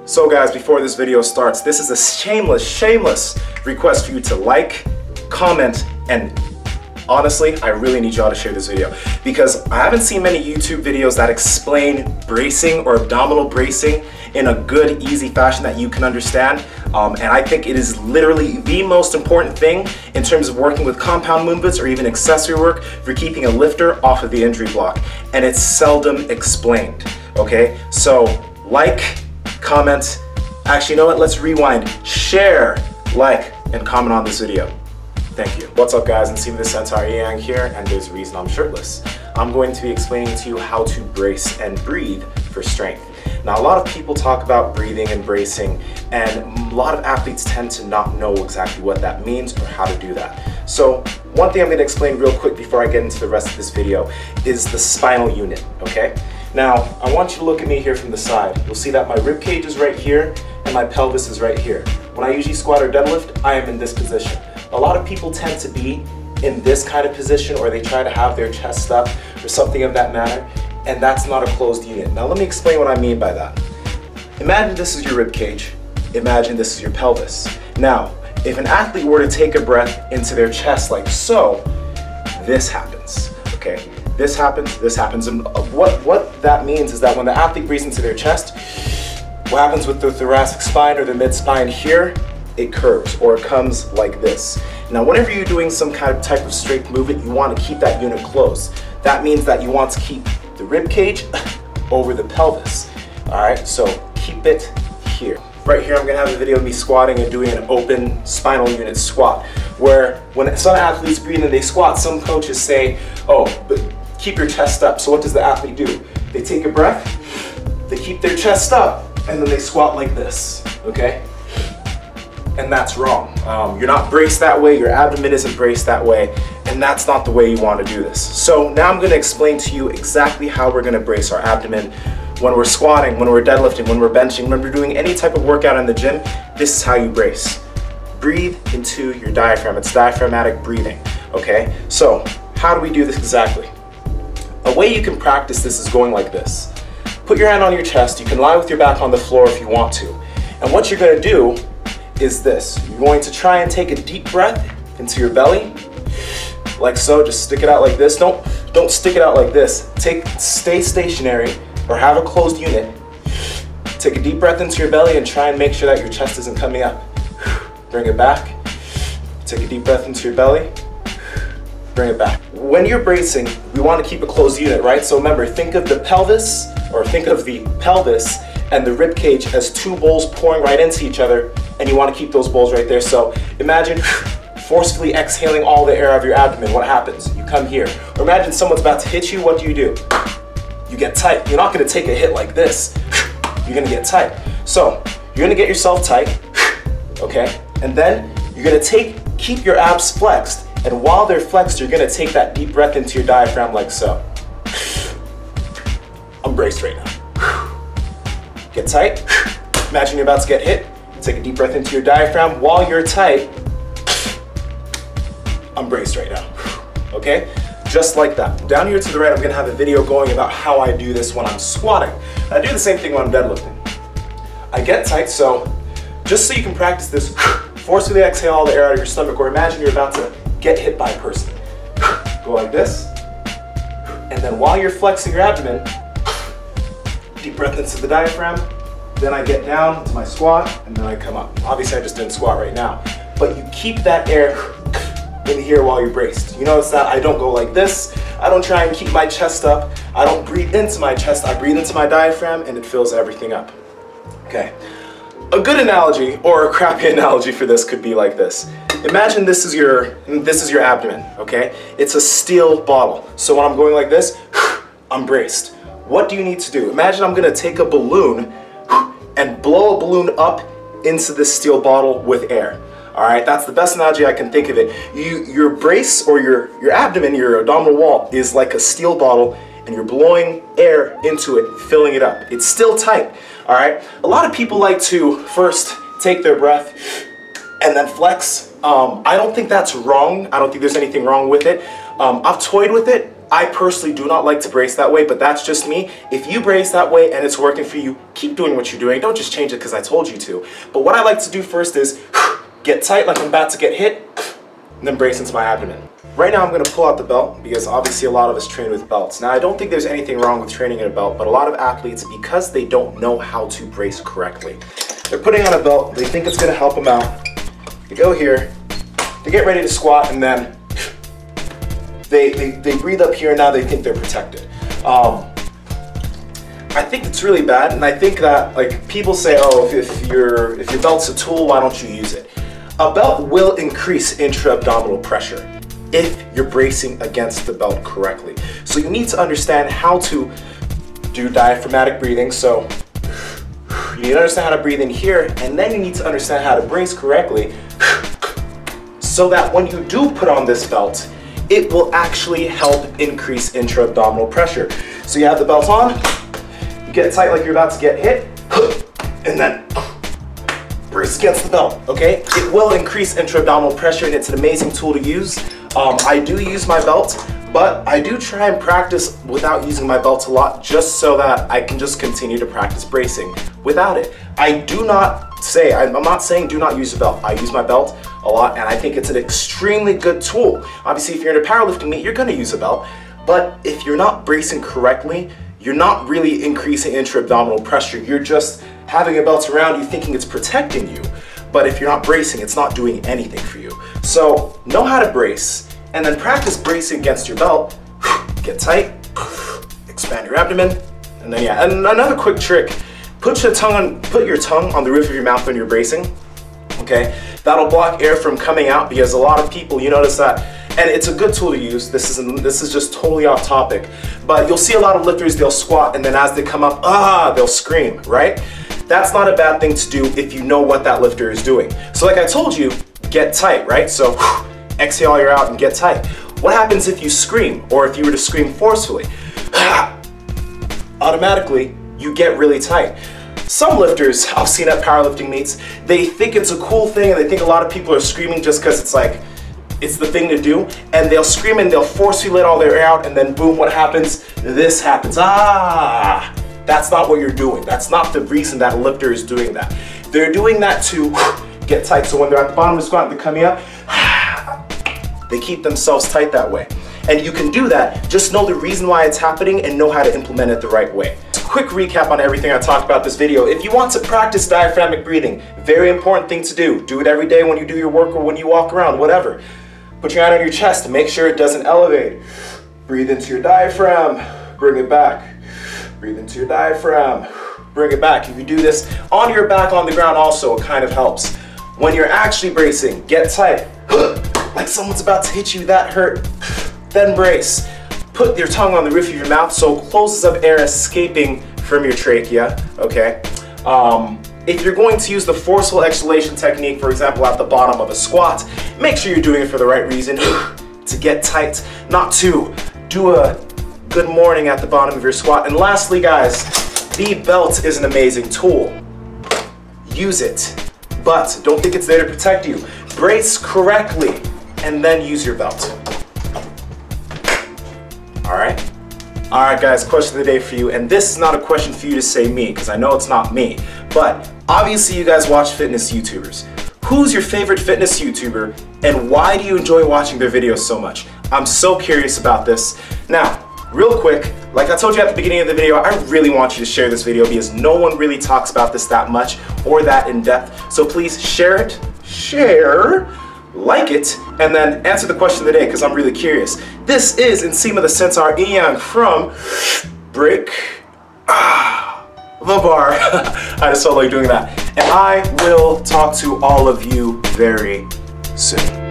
So guys, before this video starts, this is a shameless request for you to like, comment, and honestly, I really need y'all to share this video because I haven't seen many YouTube videos that explain bracing or abdominal bracing in a good, easy fashion that you can understand. And I think it is literally the most important thing in terms of working with compound movements or even accessory work for keeping a lifter off of the injury block. And it's seldom explained, okay? So like, comment, actually, you know what? Let's rewind. Share, like, and comment on this video. Thank you. What's up guys, and Steven the Centaur Yang here, and there's a reason I'm shirtless. I'm going to be explaining to you how to brace and breathe for strength. Now a lot of people talk about breathing and bracing, and a lot of athletes tend to not know exactly what that means or how to do that. So one thing I'm going to explain real quick before I get into the rest of this video is the spinal unit, okay? Now I want you to look at me here from the side. You'll see that my rib cage is right here and my pelvis is right here. When I usually squat or deadlift, I am in this position. A lot of people tend to be in this kind of position, or they try to have their chest up or something of that matter, and that's not a closed unit. Now let me explain what I mean by that. Imagine this is your rib cage. Imagine this is your pelvis. Now, if an athlete were to take a breath into their chest like so, this happens, okay? This happens, and what that means is that when the athlete breathes into their chest, what happens with the thoracic spine or the mid-spine here, it curves or it comes like this. Now whenever you're doing some kind of type of straight movement, you want to keep that unit closed. That means that you want to keep the rib cage over the pelvis. Alright, so keep it here. Right here I'm going to have a video of me squatting and doing an open spinal unit squat, where when some athletes breathe and they squat, some coaches say, oh, but keep your chest up. So what does the athlete do? They take a breath, they keep their chest up, and then they squat like this, okay? And that's wrong. You're not braced that way, your abdomen isn't braced that way, and that's not the way you want to do this. So now I'm going to explain to you exactly how we're going to brace our abdomen when we're squatting, when we're deadlifting, when we're benching, when we're doing any type of workout in the gym. This is how you brace. Breathe into your diaphragm. It's diaphragmatic breathing, okay? So how do we do this exactly? A way you can practice this is going like this. Put your hand on your chest. You can lie with your back on the floor if you want to. And what you're going to do is this. You're going to try and take a deep breath into your belly, like so. Just stick it out like this. Don't stick it out like this. Stay stationary or have a closed unit. Take a deep breath into your belly and try and make sure that your chest isn't coming up. Bring it back. Take a deep breath into your belly. Bring it back. When you're bracing, we want to keep a closed unit, right? So remember, think of the pelvis and the rib cage as two bowls pouring right into each other, and you want to keep those bowls right there. So imagine forcefully exhaling all the air out of your abdomen. What happens? You come here. Or imagine someone's about to hit you. What do? You get tight. You're not going to take a hit like this. You're going to get tight. So you're going to get yourself tight, okay? And then you're going to keep your abs flexed, and while they're flexed, you're going to take that deep breath into your diaphragm like so. I'm braced right now. Get tight. Imagine you're about to get hit. Take a deep breath into your diaphragm. While you're tight, I'm braced right now. Okay? Just like that. Down here to the right, I'm going to have a video going about how I do this when I'm squatting. I do the same thing when I'm deadlifting. I get tight, so just so you can practice this, forcefully exhale all the air out of your stomach, or imagine you're about to get hit by a person. Go like this. And then while you're flexing your abdomen, deep breath into the diaphragm, then I get down to my squat, and then I come up. Obviously I just didn't squat right now, but you keep that air in here while you're braced. You notice that I don't go like this. I don't try and keep my chest up. I don't breathe into my chest. I breathe into my diaphragm, and it fills everything up. Okay. A good analogy, or a crappy analogy for this, could be like this. Imagine this is your abdomen, okay? It's a steel bottle. So when I'm going like this, I'm braced. What do you need to do? Imagine I'm gonna take a balloon and blow a balloon up into this steel bottle with air. All right, that's the best analogy I can think of it. Your brace, or your abdomen, your abdominal wall, is like a steel bottle, and you're blowing air into it, filling it up. It's still tight, all right? A lot of people like to first take their breath and then flex. I don't think that's wrong. I don't think there's anything wrong with it. I've toyed with it. I personally do not like to brace that way, but that's just me. If you brace that way and it's working for you, keep doing what you're doing. Don't just change it because I told you to. But what I like to do first is get tight like I'm about to get hit, and then brace into my abdomen. Right now I'm going to pull out the belt because obviously a lot of us train with belts. Now I don't think there's anything wrong with training in a belt, but a lot of athletes, because they don't know how to brace correctly, they're putting on a belt, they think it's going to help them out. They go here, they get ready to squat, and then they breathe up here, and now they think they're protected. I think it's really bad, and I think that like people say, oh, if your belt's a tool, why don't you use it? A belt will increase intra-abdominal pressure if you're bracing against the belt correctly. So you need to understand how to do diaphragmatic breathing. So you need to understand how to breathe in here, and then you need to understand how to brace correctly so that when you do put on this belt, it will actually help increase intra-abdominal pressure. So you have the belt on, you get tight like you're about to get hit, and then brace against the belt, okay? It will increase intra-abdominal pressure, and it's an amazing tool to use. I do use my belt, but I do try and practice without using my belt a lot, just so that I can just continue to practice bracing without it. I'm not saying do not use a belt. I use my belt a lot, and I think it's an extremely good tool. Obviously, if you're in a powerlifting meet, you're gonna use a belt, but if you're not bracing correctly, you're not really increasing intra-abdominal pressure. You're just having a belt around you thinking it's protecting you. But if you're not bracing, it's not doing anything for you. So know how to brace, and then practice bracing against your belt. Get tight, expand your abdomen, and then yeah. And another quick trick, put your tongue on the roof of your mouth when you're bracing, okay? That'll block air from coming out, because a lot of people, you notice that, and it's a good tool to use. This is just totally off topic, but you'll see a lot of lifters, they'll squat, and then as they come up, they'll scream, right? That's not a bad thing to do if you know what that lifter is doing. So like I told you, get tight, right? So exhale, you're out, and get tight. What happens if you scream, or if you were to scream forcefully? Automatically, you get really tight. Some lifters I've seen at powerlifting meets, they think it's a cool thing, and they think a lot of people are screaming just because it's the thing to do, and they'll scream and they'll forcefully let all their air out, and then boom, what happens? This happens. That's not what you're doing. That's not the reason that lifter is doing that. They're doing that to get tight. So when they're at the bottom of the squat and they're coming up, they keep themselves tight that way. And you can do that. Just know the reason why it's happening and know how to implement it the right way. Quick recap on everything I talked about this video. If you want to practice diaphragmatic breathing, very important thing to do. Do it every day when you do your work or when you walk around, whatever. Put your hand on your chest to make sure it doesn't elevate. Breathe into your diaphragm, bring it back. Breathe into your diaphragm, bring it back. If you do this on your back on the ground also, it kind of helps. When you're actually bracing, get tight. Like someone's about to hit you, that hurt. Then brace. Put your tongue on the roof of your mouth so it closes up air escaping from your trachea, okay? If you're going to use the forceful exhalation technique, for example, at the bottom of a squat, make sure you're doing it for the right reason, to get tight, not to do a good morning at the bottom of your squat. And lastly, guys, the belt is an amazing tool. Use it, but don't think it's there to protect you. Brace correctly, and then use your belt. All right? All right, guys, question of the day for you. And this is not a question for you to say me, because I know it's not me. But obviously you guys watch fitness YouTubers. Who's your favorite fitness YouTuber, and why do you enjoy watching their videos so much? I'm so curious about this. Now, real quick, like I told you at the beginning of the video, I really want you to share this video because no one really talks about this that much or that in depth. So please share it, like it, and then answer the question of the day because I'm really curious. This is Nsima the Centaur Ian from BreakTheBar. I just felt like doing that. And I will talk to all of you very soon.